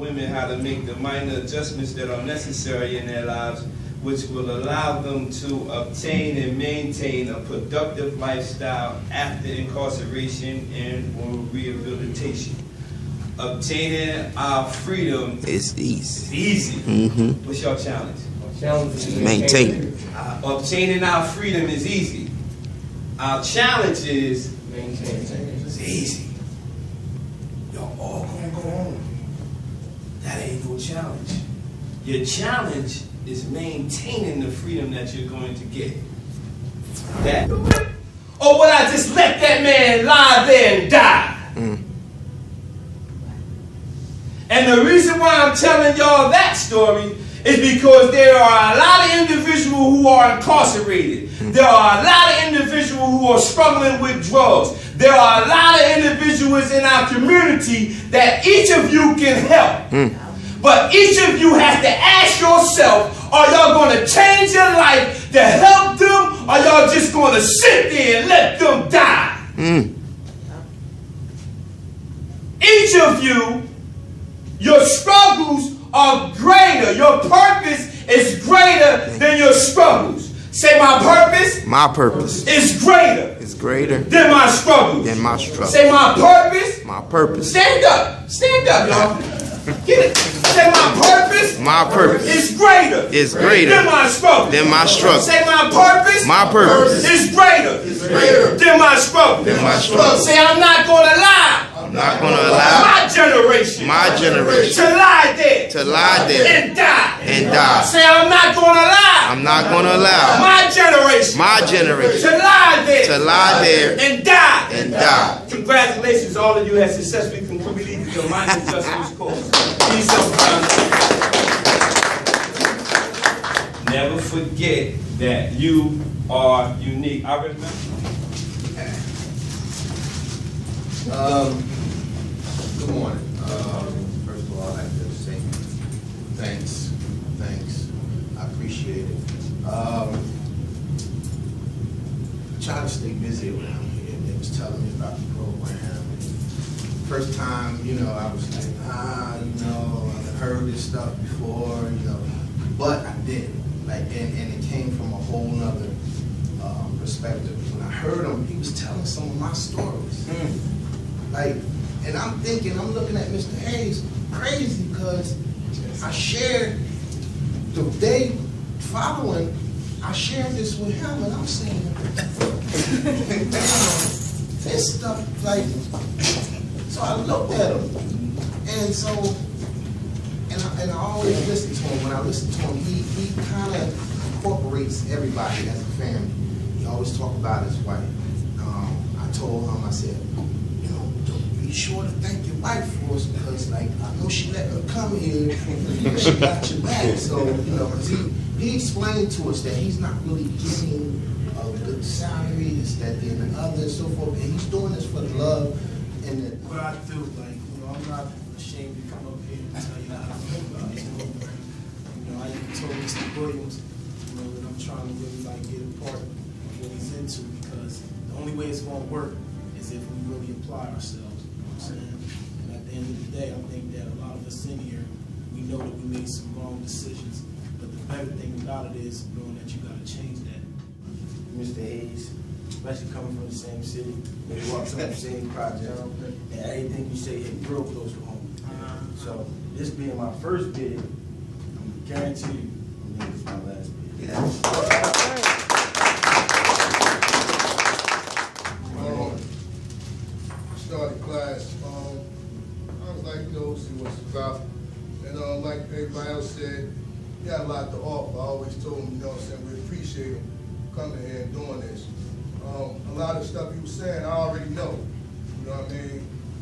women how to make the minor adjustments that are necessary in their lives, which will allow them to obtain and maintain a productive lifestyle after incarceration and or rehabilitation. Obtaining our freedom is easy. Easy. Mm-hmm. What's your challenge? Our challenge is maintain. Obtaining our freedom is easy. Our challenge is maintain. It's easy. Y'all all gonna go home. That ain't no challenge. Your challenge is maintaining the freedom that you're going to get. That. Or would I just let that man lie there and die? And the reason why I'm telling y'all that story is because there are a lot of individuals who are incarcerated. There are a lot of individuals who are struggling with drugs. There are a lot of individuals in our community that each of you can help. But each of you has to ask yourself, are y'all going to change your life to help them, or y'all just going to sit there and let them die? Each of you, your struggles are greater. Your purpose is greater than your struggles. Say, my purpose. My purpose is greater. Is greater than my struggles. Than my struggles. Say, my purpose. My purpose. Stand up. Stand up, y'all. Get it. Say, my purpose. My purpose is greater. Is greater than my struggles. Than my struggles. Say, my purpose. My purpose is greater. Is greater than my struggles. Than my struggles. Say, I'm not going to lie. I'm not going to allow my generation to lie there. To lie there. And die. And die. Say, I'm not going to lie. I'm not going to allow my generation to lie there. To lie there. And die. And die. Congratulations, all of you have successfully completed the minor adjustments course. Please never forget that you are unique. I remember. Good morning. First of all, I'd like to say thanks. I appreciate it. Trying to stay busy around here. They was telling me about the program. First time, I was like, I've heard this stuff before, but I didn't. And it came from a whole nother perspective. When I heard him, he was telling some of my stories. And I'm looking at Mr. Hayes crazy because I shared the day following, I shared this with him, and I'm saying, damn, this stuff, so I looked at him, and I always listen to him. When I listen to him, he kind of incorporates everybody as a family. He always talk about his wife. I told him, I said, be sure to thank your wife for us because, I know she let her come here and she got your back. So, because he explained to us that he's not really getting a good salary, this, that, and the other, and so forth. And he's doing this for the love and the. What I do, I'm not ashamed to come up here and tell you how I feel about it. I even told Mr. Williams, that I'm trying to really get a part of what he's into because the only way it's going to work is if we really apply ourselves. And at the end of the day, I think that a lot of us in here, we know that we made some wrong decisions. But the better thing about it is knowing that you got to change that. Mr. Hayes, especially coming from the same city, we walk from the same project, and everything you say hit real close to home. So this being my first bid, I'm guarantee you, it's my last bid. Started class, I was like, see what it's about. And like everybody else said, he had a lot to offer. I always told him, we appreciate him coming here and doing this. A lot of stuff he was saying, I already know,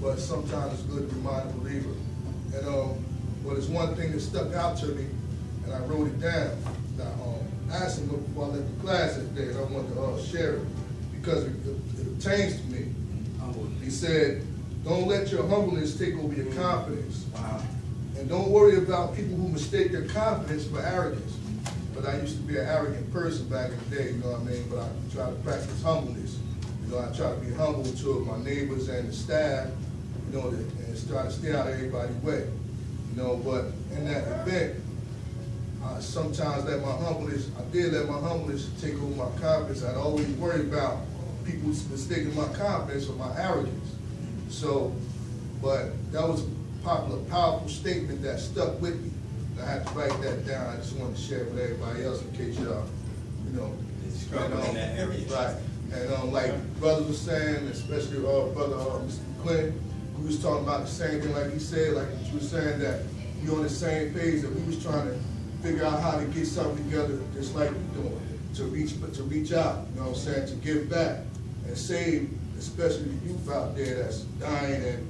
But sometimes it's good to remind a believer. And but it's one thing that stuck out to me, and I wrote it down. I asked him before I left the class that day, and I wanted to share it because it pertains to me. He said, don't let your humbleness take over your confidence. Wow. And don't worry about people who mistake their confidence for arrogance. But I used to be an arrogant person back in the day, But I try to practice humbleness. I try to be humble to my neighbors and the staff, and try to stay out of everybody's way. you know, but in that event, I sometimes let my humbleness, I did let my humbleness take over my confidence. I'd always worry about people mistaking my confidence for my arrogance. So, but that was a powerful statement that stuck with me. I had to write that down. I just wanted to share it with everybody else in case y'all, you know, struggle in that area. Right. And like brother was saying, especially brother Mr. Clinton, we was talking about the same thing like he said, like you were saying that we on the same page, that we was trying to figure out how to get something together just like we're doing, to reach out, you know what I'm saying, to give back and save, especially the youth out there that's dying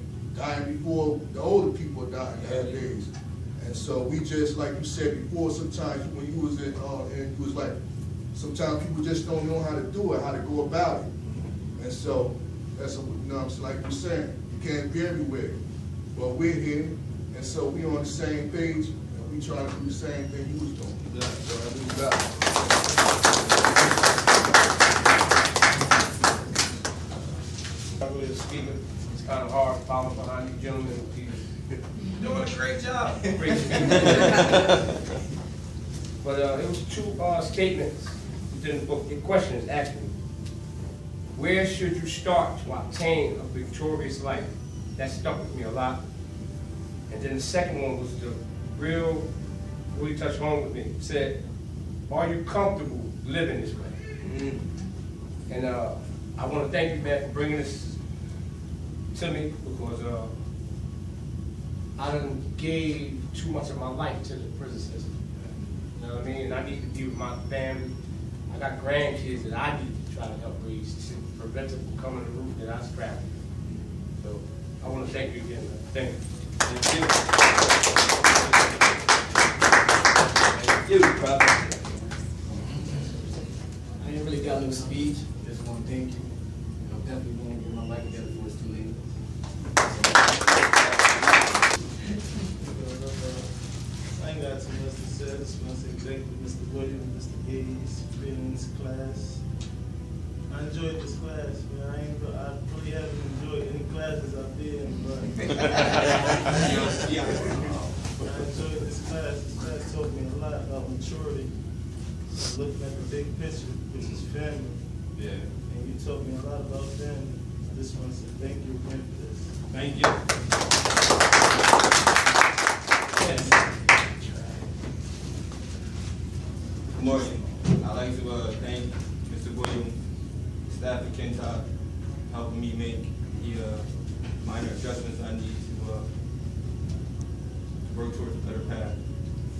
before the older people are dying nowadays. And so we just, like you said before, sometimes when you was in, and you was like, sometimes people just don't know how to do it, how to go about it. And so, that's, you know what I'm saying, like you're saying, you can't be everywhere. But we're here, and so we on the same page, and we trying to do the same thing you was doing. Yeah. So I really got Really speaking, it's kind of hard following behind you gentlemen. You're doing a great job. But it was two statements within the book. The question is asking, where should you start to obtain a victorious life? That stuck with me a lot. And then the second one was the really touched home with me. It said, are you comfortable living this way? And I want to thank you, man, for bringing this to me, because I done gave too much of my life to the prison system. You know what I mean? And I need to be with my family. I got grandkids that I need to try to help raise to prevent them from coming to the roof that I scrapped. So I want to thank you again, man. Thank you. Thank you, brother. I ain't really got no speech. Just want to thank you. I'm definitely going to get my life together before it's too late. I ain't got too much to say. I just want to say thank you, Mr. Williams, Mr. Hayes, for being in this class. I enjoyed this class, man. I really haven't enjoyed any classes I've been in, but I enjoyed this class. This class taught me a lot about maturity, looking at the big picture, which is family. Yeah. And you taught me a lot about family. I just want to say thank you again for this. Thank you. Good morning. I'd like to thank Mr. Williams, staff at Kentucky, helping me make the minor adjustments I need to work towards a better path,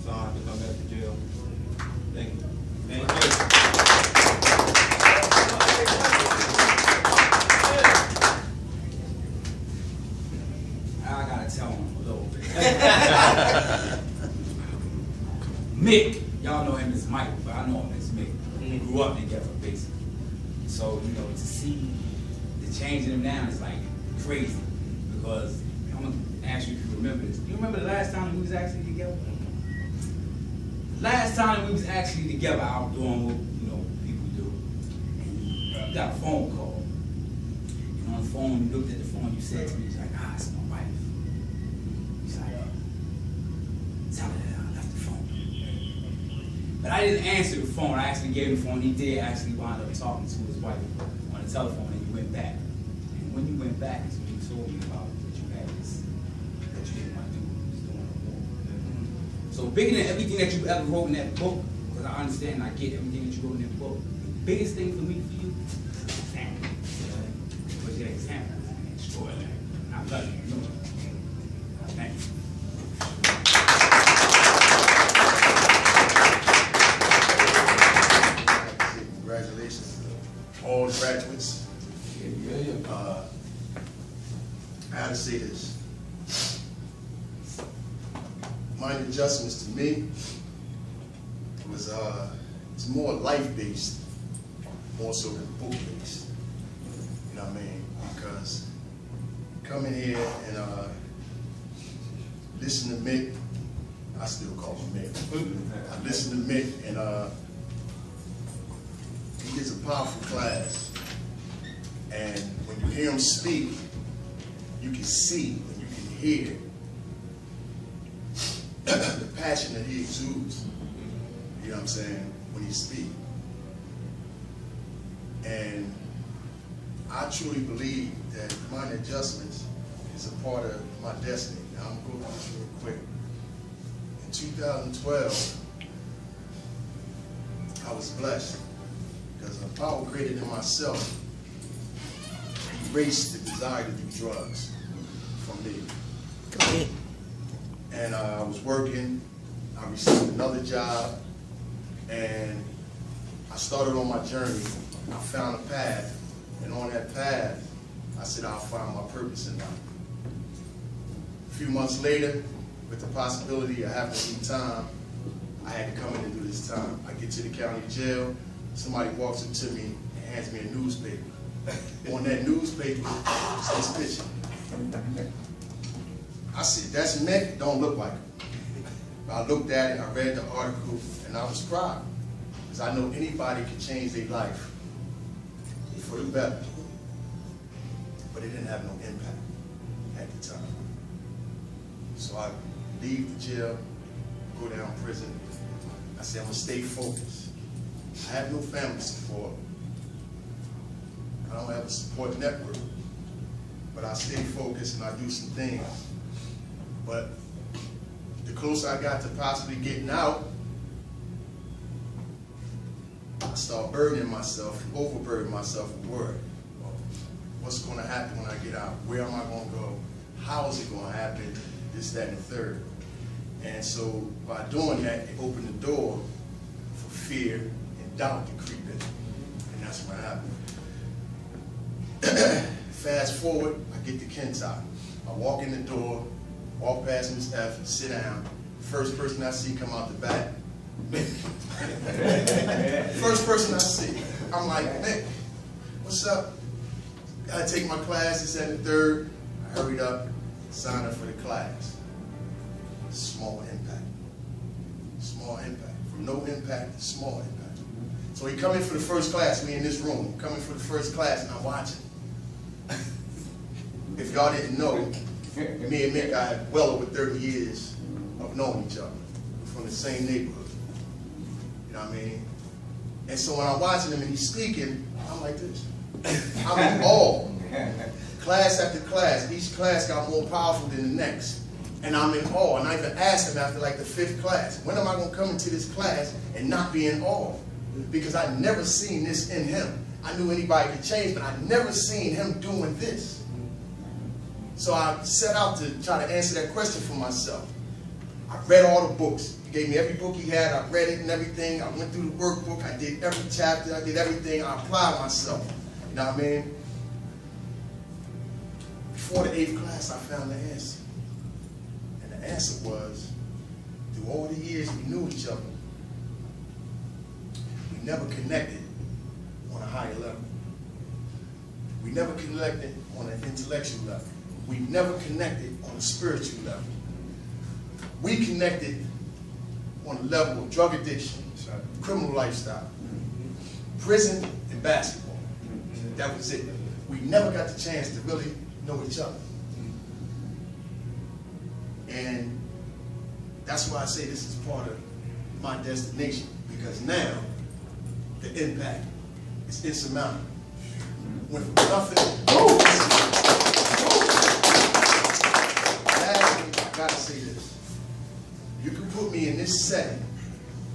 so I don't have to come back to jail. Thank you. Thank you. I gotta tell him a little bit. Mick, y'all know him as Michael, but I know him as Mick. We grew up together, basically. So, you know, to see the change in him now is like crazy. Because I'm gonna ask you if you remember this. Do you remember the last time we was actually together? Last time we was actually together, I was doing what, you know, people do. And you got a phone call. And on the phone, you looked at the phone, you said to me, it's like, it's my wife. He's like, tell her that I left the phone. But I didn't answer the phone. I actually gave him the phone. He did actually wind up talking to his wife on the telephone, and you went back. And when you went back, it's when you told me about that you had this, that you didn't want to do what you was doing no more. So bigger than everything that you ever wrote in that book, because I understand, I get everything that you wrote in that book, the biggest thing for me, for you, is family. Because your example is extraordinary. I love you. You know it. Thank you. Congratulations to all graduates. I had to say this. Minor adjustments to me was it's more life-based, more so than book-based. You know what I mean? Because coming here and listen to Mick, I still call him Mick. I listen to Mick and he gives a powerful class. And when you hear him speak, you can see and you can hear the passion that he exudes, you know what I'm saying, when he speaks. And I truly believe that minor adjustments is a part of my destiny. Now I'm going to go through this real quick. In 2012, I was blessed because a power greater than myself erased the desire to do drugs from me. Go ahead. And I was working, I received another job, and I started on my journey. I found a path, and on that path, I said I'll find my purpose in life. A few months later, with the possibility of having to do time, I had to come in and do this time. I get to the county jail, somebody walks up to me and hands me a newspaper. On that newspaper is this picture. I said, that's Mick, don't look like him. I looked at it, I read the article, and I was proud. Because I know anybody can change their life for the better. But it didn't have no impact at the time. So I leave the jail, go down prison. I said, I'm gonna stay focused. I have no family support. I don't have a support network. But I stay focused and I do some things. But the closer I got to possibly getting out, I start burdening myself, overburdening myself with worry. What's going to happen when I get out? Where am I going to go? How is it going to happen? This, that, and the third. And so by doing that, it opened the door for fear and doubt to creep in. And that's what happened. Fast forward, I get to Kentucky. I walk in the door, walk past Ms. F, sit down. First person I see come out the back, Mick. First person I see. I'm like, Mick, what's up? Gotta take my class, this and the third. I hurried up, signed up for the class. Small impact. Small impact. From no impact to small impact. So he come in for the first class, me in this room, coming for the first class, and I'm watching. If y'all didn't know, me and Mick, I had well over 30 years of knowing each other from the same neighborhood. You know what I mean? And so when I'm watching him and he's speaking, I'm like this. I'm in awe. Class after class, each class got more powerful than the next. And I'm in awe. And I even asked him after like the 5th class, when am I going to come into this class and not be in awe? Because I'd never seen this in him. I knew anybody could change, but I'd never seen him doing this. So I set out to try to answer that question for myself. I read all the books. He gave me every book he had. I read it and everything. I went through the workbook. I did every chapter. I did everything. I applied myself. You know what I mean? Before the 8th class, I found the answer. And the answer was, through all the years we knew each other, we never connected on a higher level. We never connected on an intellectual level. We never connected on a spiritual level. We connected on the level of drug addiction, criminal lifestyle, prison, and basketball. That was it. We never got the chance to really know each other. And that's why I say this is part of my destination, because now the impact is insurmountable. Went from nothing. Lastly, I gotta say this. You can put me in this setting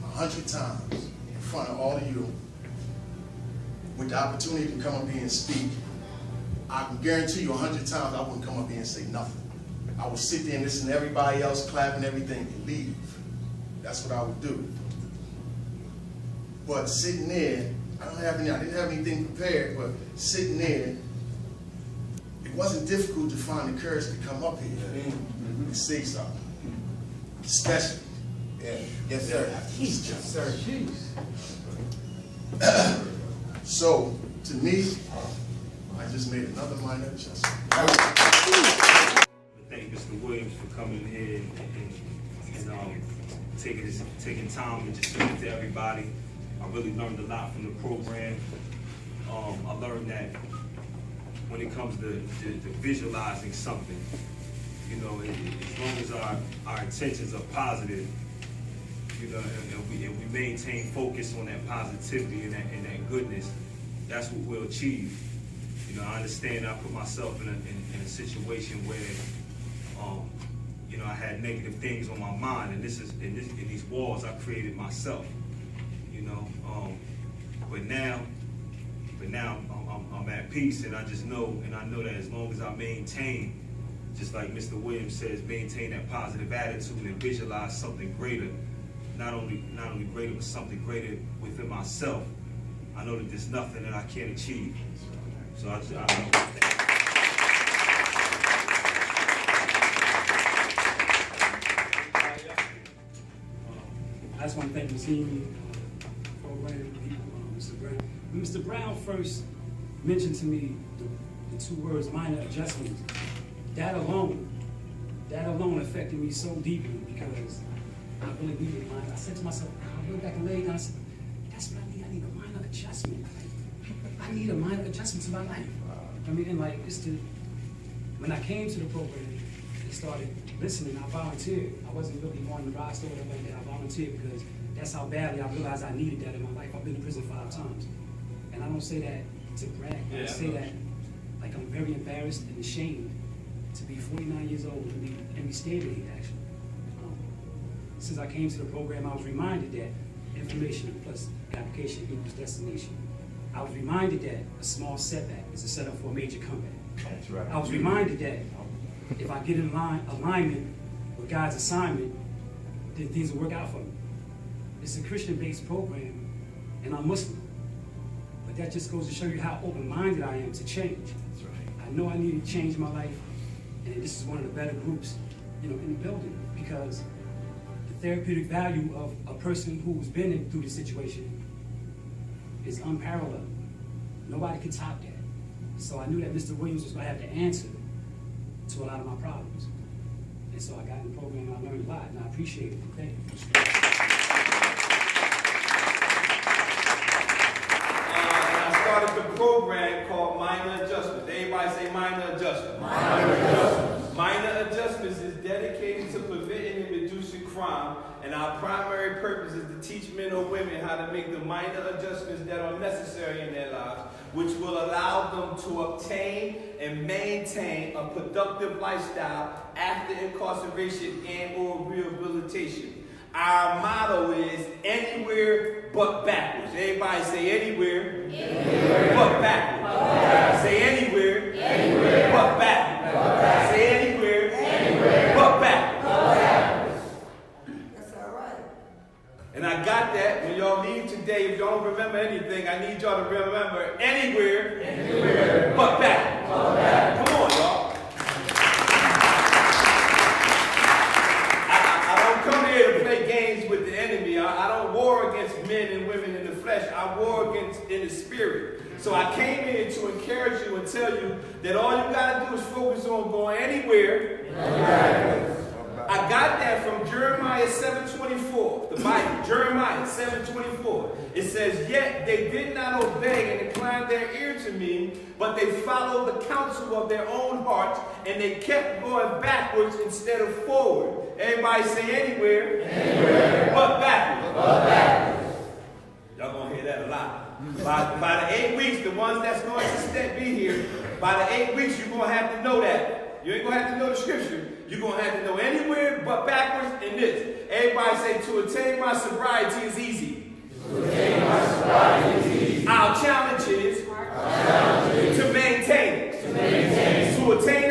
100 times in front of all of you with the opportunity to come up here and speak. I can guarantee you 100 times I wouldn't come up here and say nothing. I would sit there and listen to everybody else clapping everything and leave. That's what I would do. But sitting there, I didn't have anything prepared, but sitting there, it wasn't difficult to find the courage to come up here and say something. Especially. Yeah. Yes, sir. Yes, sir. So, to me, I just made another minor adjustment. Thank Mr. Williams for coming here and taking time and just speaking to everybody. I really learned a lot from the program. I learned that when it comes to visualizing something, You know, as long as our intentions are positive, you know, and we maintain focus on that positivity and that goodness, that's what we'll achieve. You know, I understand I put myself in a situation where, you know, I had negative things on my mind, and in these walls I created myself. You know, but now I'm at peace, and I know that as long as I maintain, just like Mr. Williams says, maintain that positive attitude and visualize something greater, not only greater, but something greater within myself, I know that there's nothing that I can't achieve. So I just want to thank the team, program people, Mr. Brown. When Mr. Brown first mentioned to me the two words minor adjustments, that alone affected me so deeply, because I really needed mine. I said to myself, I went back and laid down, I said, that's what I need. I need a minor adjustment. I need a minor adjustment to my life. I mean, and like, when I came to the program, they started listening. I volunteered. I wasn't really wanting to ride store like that. I volunteered because that's how badly I realized I needed that in my life. I've been to prison 5 times. And I don't say that to brag. I say that like I'm very embarrassed and ashamed to be 49 years old and be standing here, actually. Since I came to the program, I was reminded that information plus application equals destination. I was reminded that a small setback is a setup for a major comeback. That's right. I was reminded that if I get in alignment with God's assignment, then things will work out for me. It's a Christian-based program, and I'm Muslim. But that just goes to show you how open-minded I am to change. That's right. I know I need to change my life, and this is one of the better groups, you know, in the building, because the therapeutic value of a person who's been through this situation is unparalleled. Nobody can top that. So I knew that Mr. Williams was going to have the answer to a lot of my problems. And so I got in the program and I learned a lot, and I appreciate it. Thank you. And I started the program called Minor Adjustments. Everybody say minor adjustments. Minor adjustments. Minor adjustments is dedicated to preventing and reducing crime, and our primary purpose is to teach men or women how to make the minor adjustments that are necessary in their lives, which will allow them to obtain and maintain a productive lifestyle after incarceration and or rehabilitation. Our motto is anywhere but backwards. Everybody say anywhere, but backwards. Say anywhere, but backwards. Say anywhere, but backwards. That's all right. And I got that. When y'all leave today, if y'all don't remember anything, I need y'all to remember anywhere, but backwards. Come on, y'all. I don't come here to play games with the enemy. I don't war against men and women in the flesh. I war against in the spirit. So I came here to encourage you and tell you that all you got to do is focus on going anywhere. I got that from Jeremiah 7:24, the Bible, Jeremiah 7:24. It says, yet they did not obey and incline their ear to me, but they followed the counsel of their own hearts, and they kept going backwards instead of forward. Everybody say anywhere, but backwards. Y'all gonna hear that a lot. By the 8 weeks, the ones that's going to be here, by the 8 weeks, you're gonna have to know that. You ain't gonna have to know the scripture. You're going to have to know anywhere but backwards in this. Everybody say, to attain my sobriety is easy. To attain my sobriety is easy. Our challenge is to maintain it. To attain